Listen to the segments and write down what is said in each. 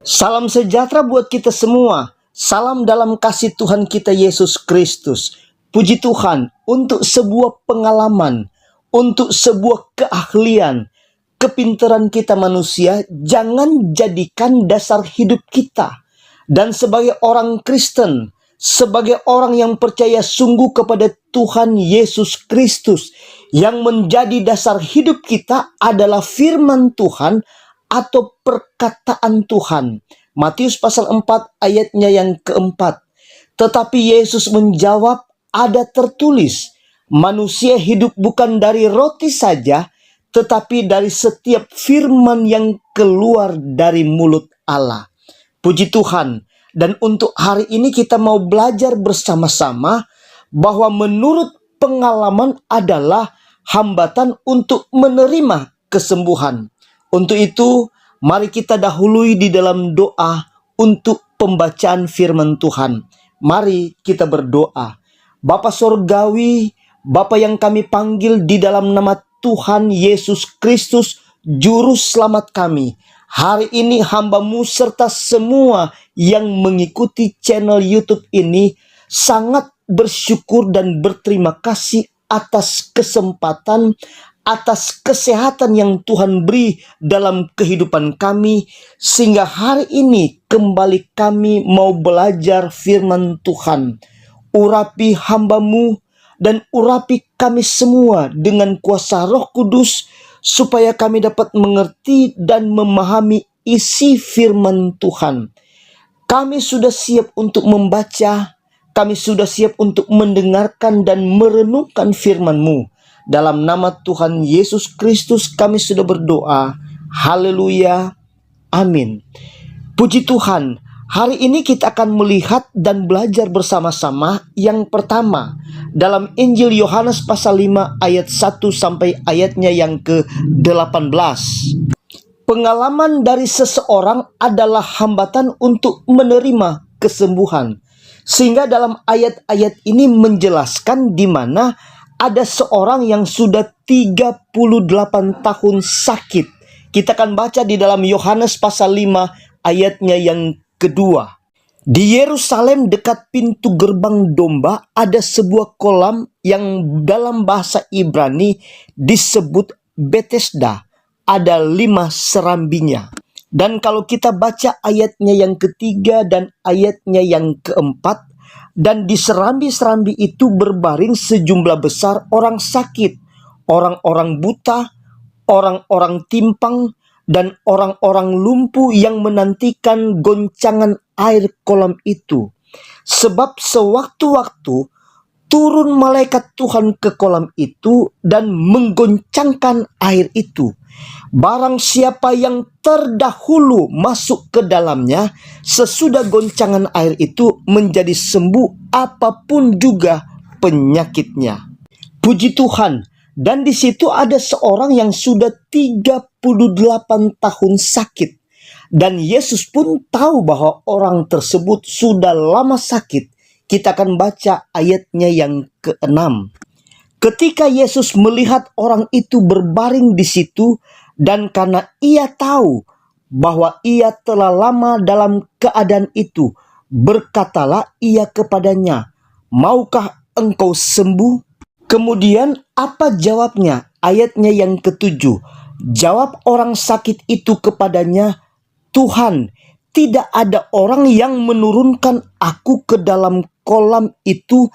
Salam sejahtera buat kita semua. Salam dalam kasih Tuhan kita Yesus Kristus. Puji Tuhan untuk sebuah pengalaman, untuk sebuah keahlian, kepintaran kita manusia jangan jadikan dasar hidup kita. Dan sebagai orang Kristen, sebagai orang yang percaya sungguh kepada Tuhan Yesus Kristus, yang menjadi dasar hidup kita adalah firman Tuhan atau perkataan Tuhan. Matius pasal 4 ayatnya yang keempat. Tetapi Yesus menjawab, ada tertulis, manusia hidup bukan dari roti saja, tetapi dari setiap firman yang keluar dari mulut Allah. Puji Tuhan. Dan untuk hari ini kita mau belajar bersama-sama bahwa menurut pengalaman adalah hambatan untuk menerima kesembuhan. Untuk itu, mari kita dahului di dalam doa untuk pembacaan firman Tuhan. Mari kita berdoa. Bapa Sorgawi, Bapa yang kami panggil di dalam nama Tuhan Yesus Kristus, Juru Selamat kami. Hari ini hamba-Mu serta semua yang mengikuti channel YouTube ini sangat bersyukur dan berterima kasih atas kesempatan, atas kesehatan yang Tuhan beri dalam kehidupan kami, sehingga hari ini kembali kami mau belajar firman Tuhan. Urapi hamba-Mu dan urapi kami semua dengan kuasa Roh Kudus, supaya kami dapat mengerti dan memahami isi firman Tuhan. Kami sudah siap untuk membaca, kami sudah siap untuk mendengarkan dan merenungkan firman-Mu. Dalam nama Tuhan Yesus Kristus kami sudah berdoa. Haleluya. Amin. Puji Tuhan. Hari ini kita akan melihat dan belajar bersama-sama yang pertama dalam Injil Yohanes pasal 5 ayat 1 sampai ayatnya yang ke-18. Pengalaman dari seseorang adalah hambatan untuk menerima kesembuhan. Sehingga dalam ayat-ayat ini menjelaskan di mana ada seorang yang sudah 38 tahun sakit. Kita akan baca di dalam Yohanes pasal 5 ayatnya yang kedua. Di Yerusalem dekat pintu gerbang domba ada sebuah kolam yang dalam bahasa Ibrani disebut Bethesda. Ada 5 serambinya. Dan kalau kita baca ayatnya yang ketiga dan ayatnya yang keempat, dan di serambi-serambi itu berbaring sejumlah besar orang sakit, orang-orang buta, orang-orang timpang, dan orang-orang lumpuh yang menantikan goncangan air kolam itu. Sebab sewaktu-waktu turun malaikat Tuhan ke kolam itu dan menggoncangkan air itu. Barang siapa yang terdahulu masuk ke dalamnya, sesudah goncangan air itu menjadi sembuh apapun juga penyakitnya. Puji Tuhan. Dan di situ ada seorang yang sudah 38 tahun sakit. Dan Yesus pun tahu bahwa orang tersebut sudah lama sakit. Kita akan baca ayatnya yang ke-6. Ketika Yesus melihat orang itu berbaring di situ, dan karena ia tahu bahwa ia telah lama dalam keadaan itu, berkatalah ia kepadanya, "Maukah engkau sembuh?" Kemudian apa jawabnya? Ayatnya yang ke-7. Jawab orang sakit itu kepadanya, "Tuhan, tidak ada orang yang menurunkan aku ke dalam kolam itu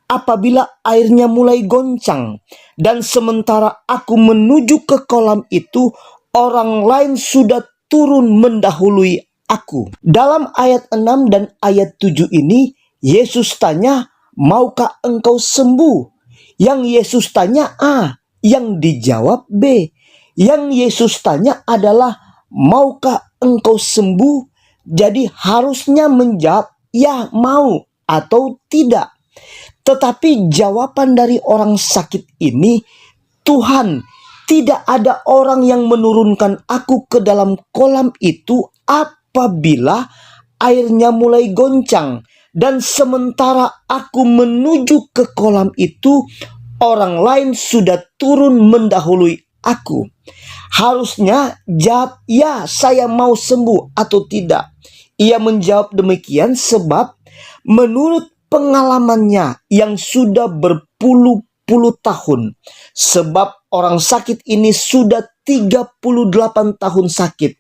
apabila airnya mulai goncang. Dan sementara aku menuju ke kolam itu, orang lain sudah turun mendahului aku." Dalam ayat 6 dan ayat 7 ini, Yesus tanya, "Maukah engkau sembuh?" Yang Yesus tanya A, yang dijawab B. Yang Yesus tanya adalah, "Maukah engkau sembuh?" Jadi harusnya menjawab ya mau atau tidak. Tetapi jawaban dari orang sakit ini, "Tuhan, tidak ada orang yang menurunkan aku ke dalam kolam itu apabila airnya mulai goncang. Dan sementara aku menuju ke kolam itu, orang lain sudah turun mendahului aku." Harusnya jawab, ya saya mau sembuh atau tidak. Ia menjawab demikian sebab menurut pengalamannya yang sudah berpuluh-puluh tahun. Sebab orang sakit ini sudah 38 tahun sakit.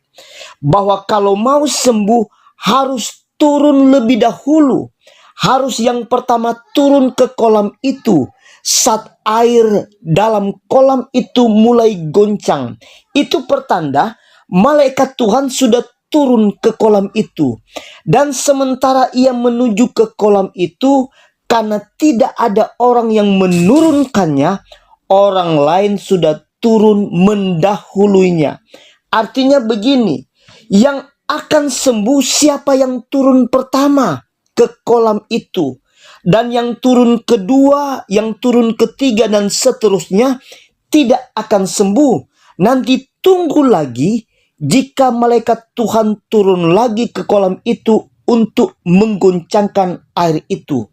Bahwa kalau mau sembuh harus turun lebih dahulu. Harus yang pertama turun ke kolam itu. Saat air dalam kolam itu mulai goncang, itu pertanda malaikat Tuhan sudah turun ke kolam itu. Dan sementara ia menuju ke kolam itu, karena tidak ada orang yang menurunkannya, orang lain sudah turun mendahulunya. Artinya begini, yang akan sembuh siapa yang turun pertama ke kolam itu. Dan yang turun kedua, yang turun ketiga, dan seterusnya tidak akan sembuh. Nanti tunggu lagi jika malaikat Tuhan turun lagi ke kolam itu untuk menggoncangkan air itu.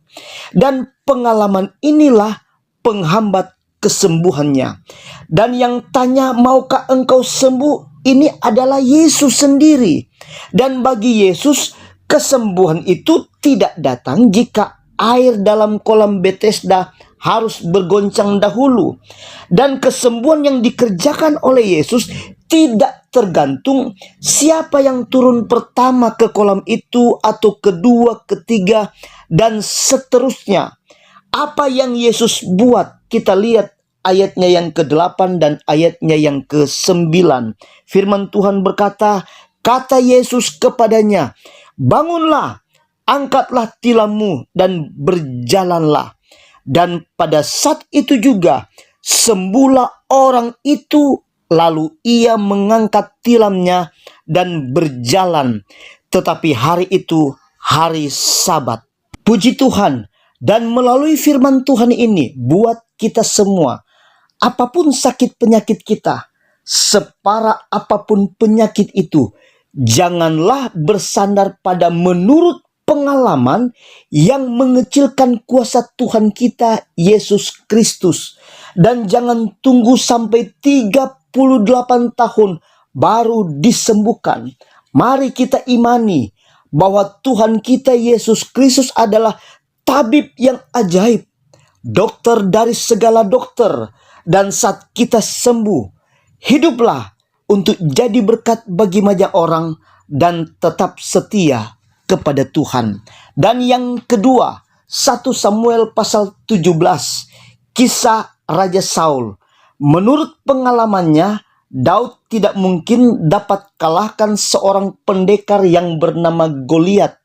Dan pengalaman inilah penghambat kesembuhannya. Dan yang tanya, maukah engkau sembuh? Ini adalah Yesus sendiri. Dan bagi Yesus, kesembuhan itu tidak datang jika air dalam kolam Bethesda harus bergoncang dahulu. Dan kesembuhan yang dikerjakan oleh Yesus tidak tergantung siapa yang turun pertama ke kolam itu, atau kedua, ketiga, dan seterusnya. Apa yang Yesus buat? Kita lihat ayatnya yang ke-8 dan ayatnya yang ke-9. Firman Tuhan berkata, kata Yesus kepadanya, bangunlah, angkatlah tilammu dan berjalanlah. Dan pada saat itu juga sembuhlah orang itu, lalu ia mengangkat tilamnya dan berjalan. Tetapi hari itu hari Sabat. Puji Tuhan. Dan melalui firman Tuhan ini buat kita semua, apapun sakit penyakit kita, separah apapun penyakit itu, janganlah bersandar pada menurut pengalaman yang mengecilkan kuasa Tuhan kita Yesus Kristus. Dan jangan tunggu sampai 38 tahun baru disembuhkan. Mari kita imani bahwa Tuhan kita Yesus Kristus adalah tabib yang ajaib, dokter dari segala dokter. Dan saat kita sembuh, hiduplah untuk jadi berkat bagi banyak orang dan tetap setia kepada Tuhan. Dan yang kedua, 1 Samuel pasal 17, kisah Raja Saul. Menurut pengalamannya, Daud tidak mungkin dapat kalahkan seorang pendekar yang bernama Goliat.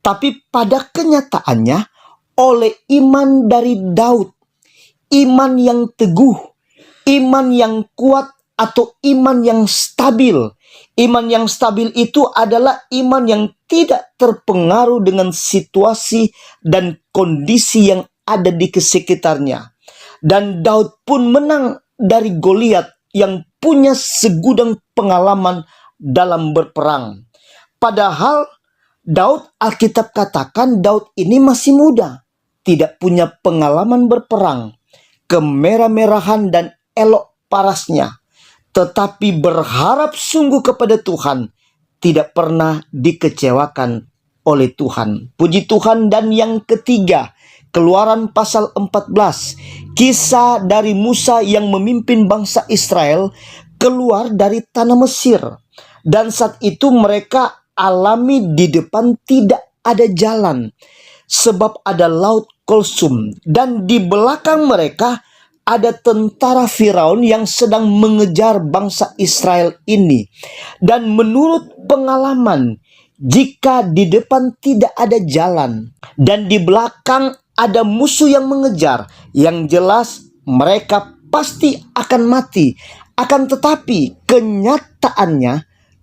Tapi pada kenyataannya, oleh iman dari Daud, iman yang teguh, iman yang kuat, atau iman yang stabil. Iman yang stabil itu adalah iman yang tidak terpengaruh dengan situasi dan kondisi yang ada di sekitarnya. Dan Daud pun menang dari Goliat yang punya segudang pengalaman dalam berperang. Padahal Daud, Alkitab katakan Daud ini masih muda, tidak punya pengalaman berperang, kemerah-merahan dan elok parasnya, tetapi berharap sungguh kepada Tuhan, tidak pernah dikecewakan oleh Tuhan. Puji Tuhan. Dan yang ketiga, Keluaran pasal 14, kisah dari Musa yang memimpin bangsa Israel keluar dari tanah Mesir. Dan saat itu mereka alami di depan tidak ada jalan, sebab ada laut Kulsum, dan di belakang mereka ada tentara Firaun yang sedang mengejar bangsa Israel ini. Dan menurut pengalaman, jika di depan tidak ada jalan dan di belakang ada musuh yang mengejar, yang jelas mereka pasti akan mati. Akan tetapi kenyataannya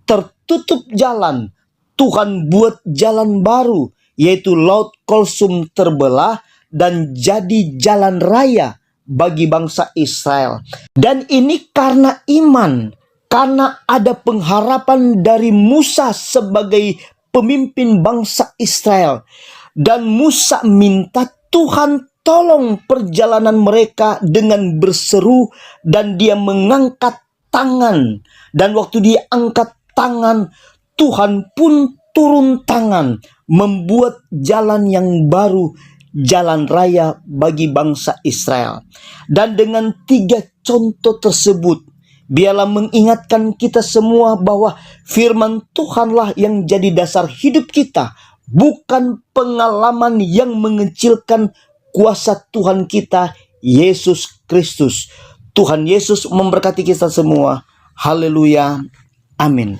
tertutup jalan. Tuhan buat jalan baru, yaitu laut Kulsum terbelah dan jadi jalan raya bagi bangsa Israel. Dan ini karena iman, karena ada pengharapan dari Musa sebagai pemimpin bangsa Israel. Dan Musa minta Tuhan tolong perjalanan mereka dengan berseru, dan dia mengangkat tangan. Dan waktu dia angkat tangan, Tuhan pun turun tangan, membuat jalan yang baru, jalan raya bagi bangsa Israel. Dan dengan 3 contoh tersebut, biarlah mengingatkan kita semua bahwa firman Tuhanlah yang jadi dasar hidup kita, bukan pengalaman yang mengecilkan kuasa Tuhan kita, Yesus Kristus. Tuhan Yesus memberkati kita semua. Haleluya. Amin.